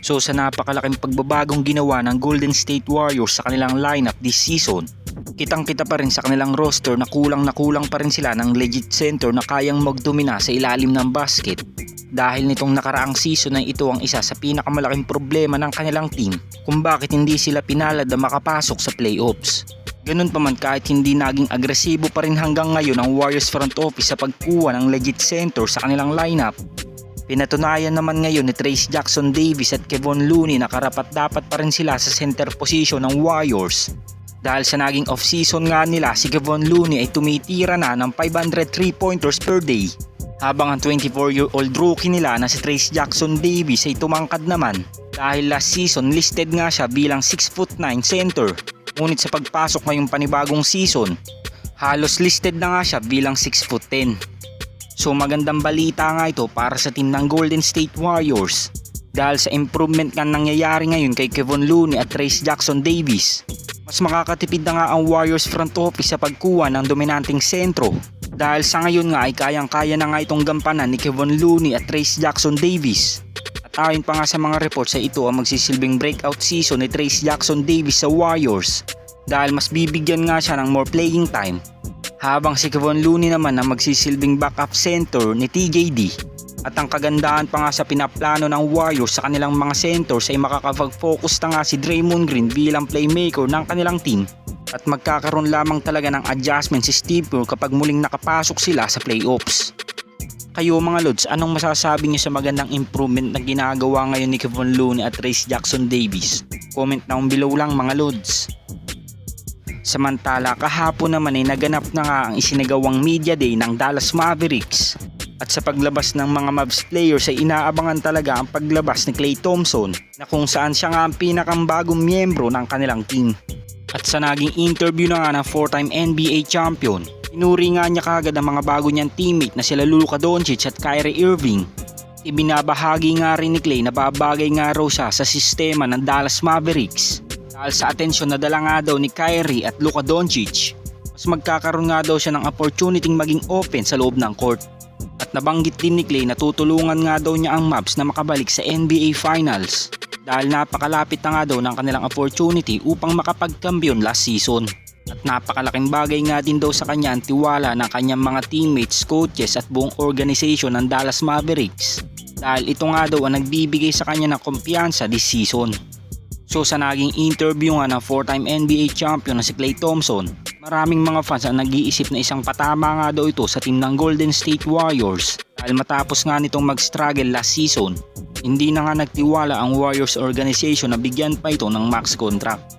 So sa napakalaking pagbabagong ginawa ng Golden State Warriors sa kanilang lineup this season, kitang-kita pa rin sa kanilang roster na kulang pa rin sila ng legit center na kayang magdomina sa ilalim ng basket. Dahil nitong nakaraang season ay ito ang isa sa pinakamalaking problema ng kanilang team kung bakit hindi sila pinalad na makapasok sa playoffs. Ganun pa man, kahit hindi naging agresibo pa rin hanggang ngayon ang Warriors front office sa pagkuha ng legit center sa kanilang lineup, pinatunayan naman ngayon ni Trayce Jackson-Davis at Kevon Looney na karapat-dapat pa rin sila sa center position ng Warriors. Dahil sa naging off-season nga nila, si Kevon Looney ay tumitira na ng 500 3-pointers per day, habang ang 24-year-old rookie nila na si Trayce Jackson-Davis ay tumangkad naman dahil last season listed nga siya bilang 6'9" center. Ngunit sa pagpasok ngayong panibagong season, halos listed na nga siya bilang 6'10". So magandang balita nga ito para sa team ng Golden State Warriors dahil sa improvement nga nangyayari ngayon kay Kevon Looney at Trayce Jackson-Davis. Mas makakatipid na nga ang Warriors front office sa pagkuha ng dominanteng sentro dahil sa ngayon nga ay kayang-kaya na nga itong gampanan ni Kevon Looney at Trayce Jackson-Davis. At ayon pa nga sa mga reports ay ito ang magsisilbing breakout season ni Trayce Jackson-Davis sa Warriors dahil mas bibigyan nga siya ng more playing time, habang si Kevon Looney naman ang magsisilbing backup center ni TJD. At ang kagandahan pa nga sa pinaplano ng Warriors sa kanilang mga centers ay makakapag-focus na nga si Draymond Green bilang playmaker ng kanilang team at magkakaroon lamang talaga ng adjustment si Steve Kerr kapag muling nakapasok sila sa playoffs. Kayo mga Lods, anong masasabi niyo sa magandang improvement na ginagawa ngayon ni Kevon Looney at Trayce Jackson-Davis? Comment down below lang mga Lods. Samantala, kahapon naman ay naganap na nga ang isinagawang media day ng Dallas Mavericks. At sa paglabas ng mga Mavs players ay inaabangan talaga ang paglabas ni Klay Thompson na kung saan siya nga ang pinakambagong miyembro ng kanilang team. At sa naging interview na nga ng 4-time NBA champion, inuri nga niya kagad ang mga bago niyang teammate na sila Luka Doncic at Kyrie Irving. Ibinabahagi nga rin ni Klay na babagay nga raw siya sa sistema ng Dallas Mavericks dahil sa atensyon na dala nga daw ni Kyrie at Luka Doncic, mas magkakaroon nga daw siya ng opportunity maging open sa loob ng court. At nabanggit din ni Klay na tutulungan nga daw niya ang Mavs na makabalik sa NBA Finals dahil napakalapit na nga daw ng kanilang opportunity upang makapagkampiyon last season. At napakalaking bagay nga din daw sa kanya ang tiwala ng kanyang mga teammates, coaches at buong organization ng Dallas Mavericks dahil ito nga daw ang nagbibigay sa kanya ng kumpiyansa this season. So sa naging interview nga ng 4-time NBA champion na si Klay Thompson, maraming mga fans ang nag-iisip na isang patama nga daw ito sa team ng Golden State Warriors dahil matapos nga nitong mag-struggle last season, hindi na nga nagtiwala ang Warriors organization na bigyan pa ito ng max contract.